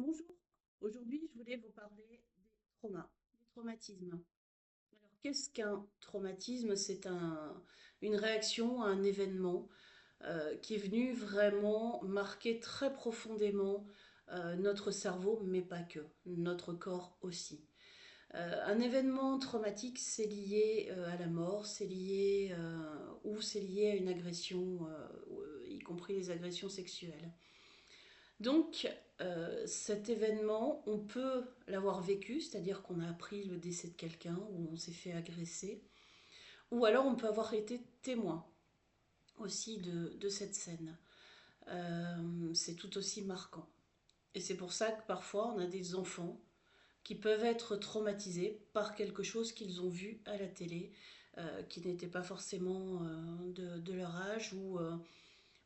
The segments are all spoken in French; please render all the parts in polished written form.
Bonjour, aujourd'hui je voulais vous parler des traumas, des traumatismes. Alors qu'est-ce qu'un traumatisme? Une réaction à un événement qui est venu vraiment marquer très profondément notre cerveau, mais pas que, notre corps aussi. Un événement traumatique, c'est lié à la mort, c'est lié ou c'est lié à une agression, y compris les agressions sexuelles. Donc, cet événement, on peut l'avoir vécu, c'est-à-dire qu'on a appris le décès de quelqu'un ou on s'est fait agresser, ou alors on peut avoir été témoin aussi de cette scène. C'est tout aussi marquant. Et c'est pour ça que parfois on a des enfants qui peuvent être traumatisés par quelque chose qu'ils ont vu à la télé, qui n'était pas forcément de leur âge ou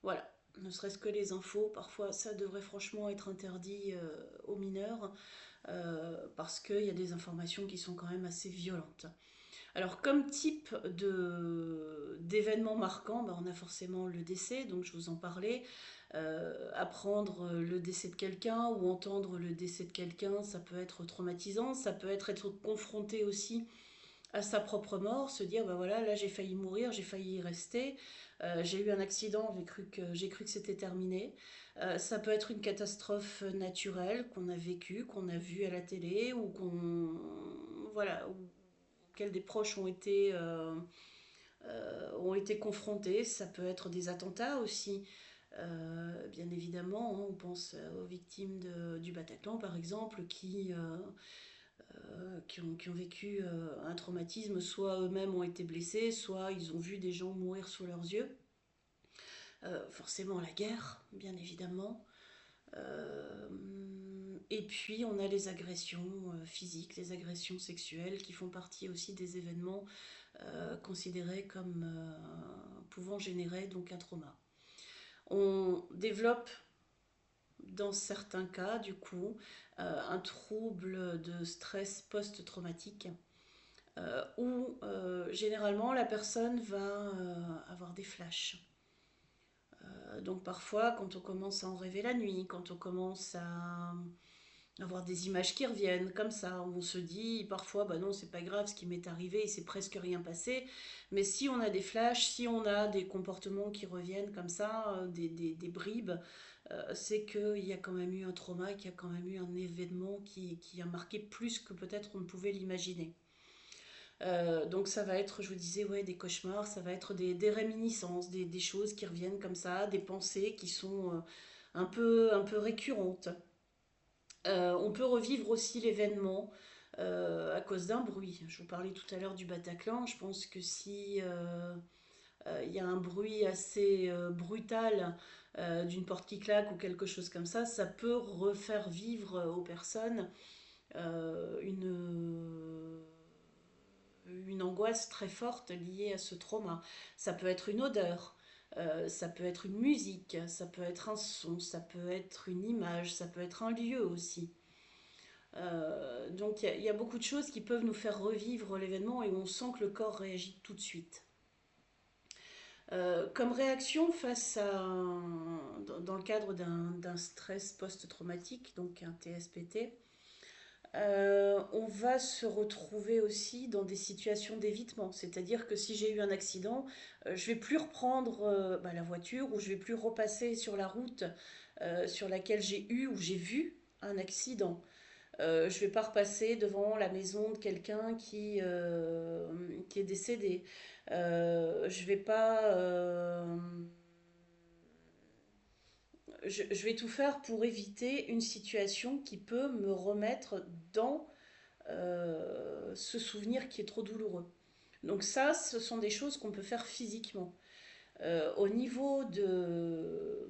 voilà, ne serait-ce que les infos, parfois ça devrait franchement être interdit aux mineurs parce qu'il y a des informations qui sont quand même assez violentes. Alors comme type d'événement marquant, bah, on a forcément le décès, donc je vous en parlais. Apprendre le décès de quelqu'un ou entendre le décès de quelqu'un, ça peut être traumatisant, ça peut être confronté aussi à sa propre mort, se dire bah voilà, là j'ai failli mourir, j'ai failli y rester, j'ai eu un accident, j'ai cru que c'était terminé. Ça peut être une catastrophe naturelle qu'on a vécue, qu'on a vue à la télé ou qu'on voilà, auxquelles des proches ont été confrontés. Ça peut être des attentats aussi. Bien évidemment, hein, on pense aux victimes du Bataclan par exemple qui ont vécu un traumatisme, soit eux-mêmes ont été blessés, soit ils ont vu des gens mourir sous leurs yeux. Forcément la guerre, bien évidemment. Et puis on a les agressions physiques, les agressions sexuelles qui font partie aussi des événements considérés comme pouvant générer donc un trauma. On développe dans certains cas du coup un trouble de stress post-traumatique où généralement la personne va avoir des flashs. Donc parfois, quand on commence à en rêver la nuit, quand on commence à avoir des images qui reviennent comme ça, on se dit parfois, bah non, c'est pas grave, ce qui m'est arrivé, il s'est presque rien passé. Mais si on a des flashs, si on a des comportements qui reviennent comme ça, des bribes, c'est qu'il y a quand même eu un trauma, qu'il y a quand même eu un événement qui a marqué plus que peut-être on ne pouvait l'imaginer. Donc ça va être, je vous disais, ouais, des cauchemars, ça va être des réminiscences, des choses qui reviennent comme ça, des pensées qui sont un peu récurrentes. On peut revivre aussi l'événement à cause d'un bruit. Je vous parlais tout à l'heure du Bataclan. Je pense que si il y a un bruit assez brutal d'une porte qui claque ou quelque chose comme ça peut refaire vivre aux personnes euh, une, une angoisse très forte liée à ce trauma. Ça peut être une odeur, ça peut être une musique, ça peut être un son, ça peut être une image, ça peut être un lieu aussi. Donc il y a beaucoup de choses qui peuvent nous faire revivre l'événement et où on sent que le corps réagit tout de suite. Comme réaction face à dans le cadre d'un stress post-traumatique, donc un TSPT, on va se retrouver aussi dans des situations d'évitement. C'est-à-dire que si j'ai eu un accident, je vais plus reprendre bah, la voiture ou je vais plus repasser sur la route sur laquelle j'ai eu ou j'ai vu un accident. Je vais pas repasser devant la maison de quelqu'un qui est décédé. Je vais pas. Je vais tout faire pour éviter une situation qui peut me remettre dans ce souvenir qui est trop douloureux. Donc ça, ce sont des choses qu'on peut faire physiquement. Au niveau de,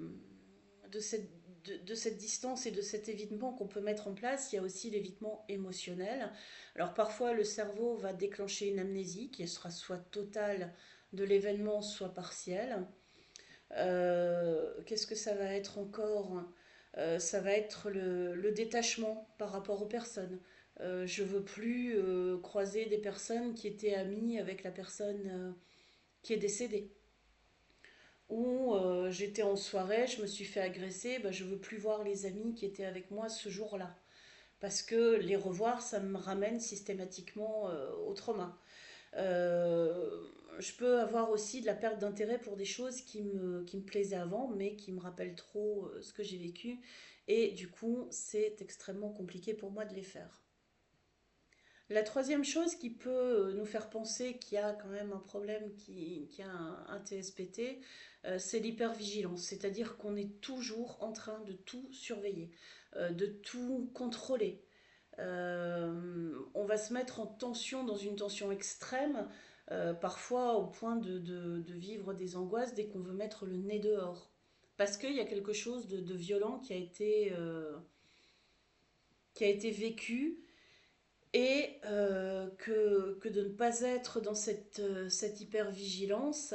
cette, de cette distance et de cet évitement qu'on peut mettre en place, il y a aussi l'évitement émotionnel. Alors parfois, le cerveau va déclencher une amnésie qui sera soit totale de l'événement, soit partielle. Qu'est-ce que ça va être encore? Ça va être le détachement par rapport aux personnes. Je veux plus croiser des personnes qui étaient amies avec la personne qui est décédée. où j'étais en soirée, je me suis fait agresser, bah, je veux plus voir les amis qui étaient avec moi ce jour-là. Parce que les revoir, ça me ramène systématiquement au trauma. Euh, je peux avoir aussi de la perte d'intérêt pour des choses qui me plaisaient avant, mais qui me rappellent trop ce que j'ai vécu. Et du coup, c'est extrêmement compliqué pour moi de les faire. La troisième chose qui peut nous faire penser qu'il y a quand même un problème, qui a un TSPT, c'est l'hypervigilance. C'est-à-dire qu'on est toujours en train de tout surveiller, de tout contrôler. On va se mettre en tension, dans une tension extrême, parfois au point de vivre des angoisses dès qu'on veut mettre le nez dehors. Parce qu'il y a quelque chose de violent qui a été vécu et que de ne pas être dans cette hypervigilance,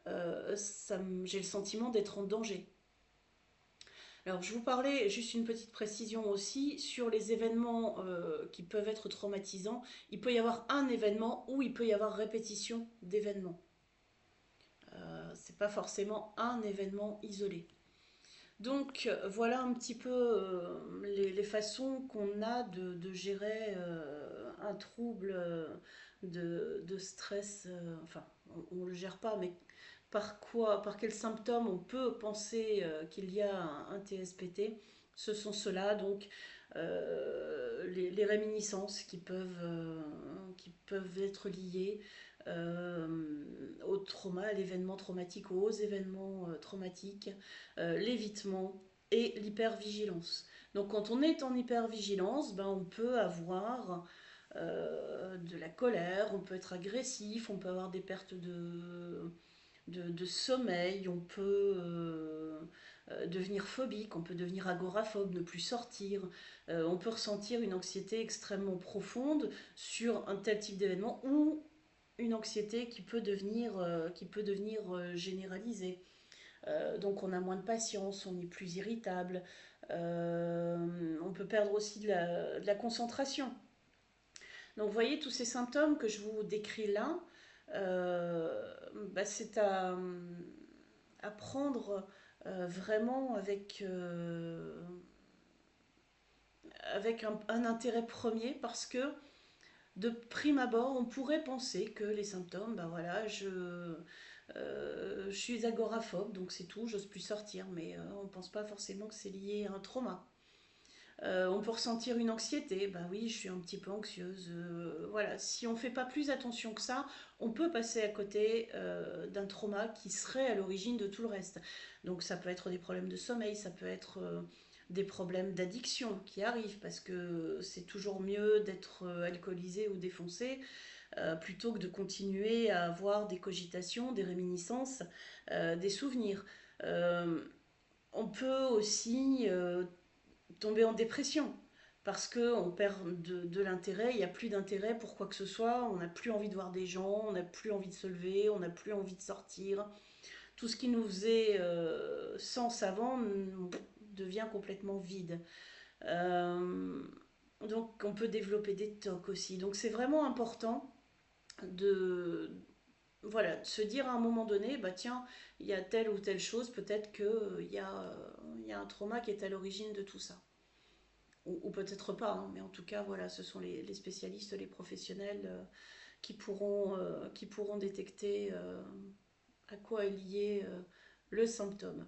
j'ai le sentiment d'être en danger. Alors, je vous parlais, juste une petite précision aussi, sur les événements qui peuvent être traumatisants. Il peut y avoir un événement ou il peut y avoir répétition d'événements. C'est pas forcément un événement isolé. Donc voilà un petit peu les façons qu'on a de gérer un trouble de stress. Enfin, on ne le gère pas, mais par quoi, par quels symptômes on peut penser qu'il y a un TSPT. Ce sont ceux-là, donc les réminiscences qui peuvent être liées euh, au trauma, à l'événement traumatique, aux événements traumatiques, l'évitement et l'hypervigilance. Donc quand on est en hypervigilance, ben, on peut avoir de la colère, on peut être agressif, on peut avoir des pertes de sommeil, on peut devenir phobique, on peut devenir agoraphobe, ne plus sortir, on peut ressentir une anxiété extrêmement profonde sur un tel type d'événement ou une anxiété qui peut devenir généralisée. Donc on a moins de patience, on est plus irritable, on peut perdre aussi de la concentration. Donc vous voyez, tous ces symptômes que je vous décris là, bah, c'est à prendre vraiment avec un intérêt premier parce que de prime abord, on pourrait penser que les symptômes, ben voilà, je suis agoraphobe, donc c'est tout, j'ose plus sortir, mais on ne pense pas forcément que c'est lié à un trauma. On peut ressentir une anxiété, bah oui, je suis un petit peu anxieuse. Voilà, si on ne fait pas plus attention que ça, on peut passer à côté d'un trauma qui serait à l'origine de tout le reste. Donc ça peut être des problèmes de sommeil, ça peut être des problèmes d'addiction qui arrivent parce que c'est toujours mieux d'être alcoolisé ou défoncé plutôt que de continuer à avoir des cogitations, des réminiscences, des souvenirs. Euh, on peut aussi tomber en dépression parce qu'on perd de l'intérêt, il n'y a plus d'intérêt pour quoi que ce soit, on n'a plus envie de voir des gens, on n'a plus envie de se lever, on n'a plus envie de sortir. Tout ce qui nous faisait sens avant devient complètement vide. Euh, donc on peut développer des tocs aussi. Donc c'est vraiment important de, voilà, de se dire à un moment donné, bah tiens, il y a telle ou telle chose, peut-être qu'il y a un trauma qui est à l'origine de tout ça. Ou peut-être pas, hein, mais en tout cas, voilà, ce sont les spécialistes, les professionnels qui pourront détecter à quoi est lié le symptôme.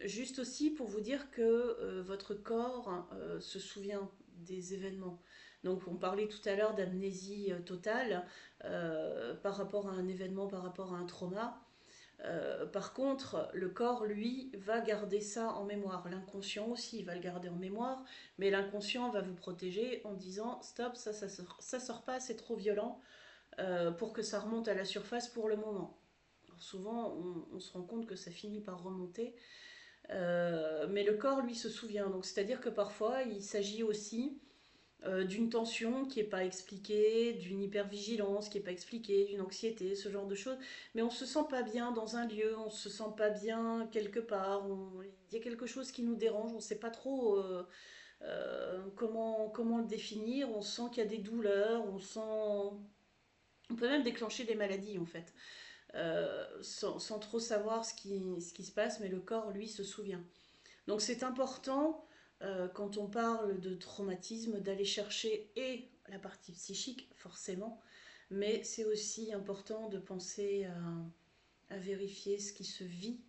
Juste aussi pour vous dire que votre corps se souvient des événements. Donc on parlait tout à l'heure d'amnésie totale par rapport à un événement, par rapport à un trauma. Par contre, le corps, lui, va garder ça en mémoire. L'inconscient aussi va le garder en mémoire, mais l'inconscient va vous protéger en disant stop, ça sort pas, c'est trop violent pour que ça remonte à la surface pour le moment. Alors souvent, on se rend compte que ça finit par remonter, mais le corps, lui, se souvient. Donc, c'est-à-dire que parfois, il s'agit aussi d'une tension qui n'est pas expliquée, d'une hypervigilance qui n'est pas expliquée, d'une anxiété, ce genre de choses. Mais on ne se sent pas bien dans un lieu, on ne se sent pas bien quelque part, il y a quelque chose qui nous dérange, on ne sait pas trop comment le définir, on sent qu'il y a des douleurs, on peut même déclencher des maladies en fait. sans trop savoir ce qui se passe, mais le corps, lui, se souvient. Donc c'est important, quand on parle de traumatisme, d'aller chercher et la partie psychique, forcément, mais c'est aussi important de penser à vérifier ce qui se vit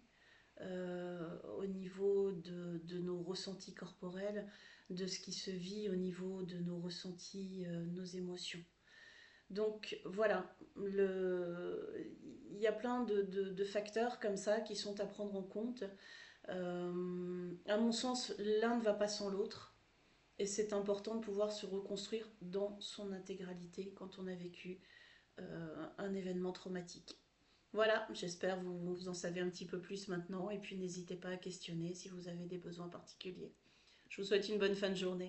au niveau de nos ressentis corporels, de ce qui se vit au niveau de nos ressentis, nos émotions. Donc voilà, il y a plein de facteurs comme ça qui sont à prendre en compte. À mon sens, l'un ne va pas sans l'autre. Et c'est important de pouvoir se reconstruire dans son intégralité quand on a vécu un événement traumatique. Voilà, j'espère vous en savez un petit peu plus maintenant. Et puis n'hésitez pas à questionner si vous avez des besoins particuliers. Je vous souhaite une bonne fin de journée.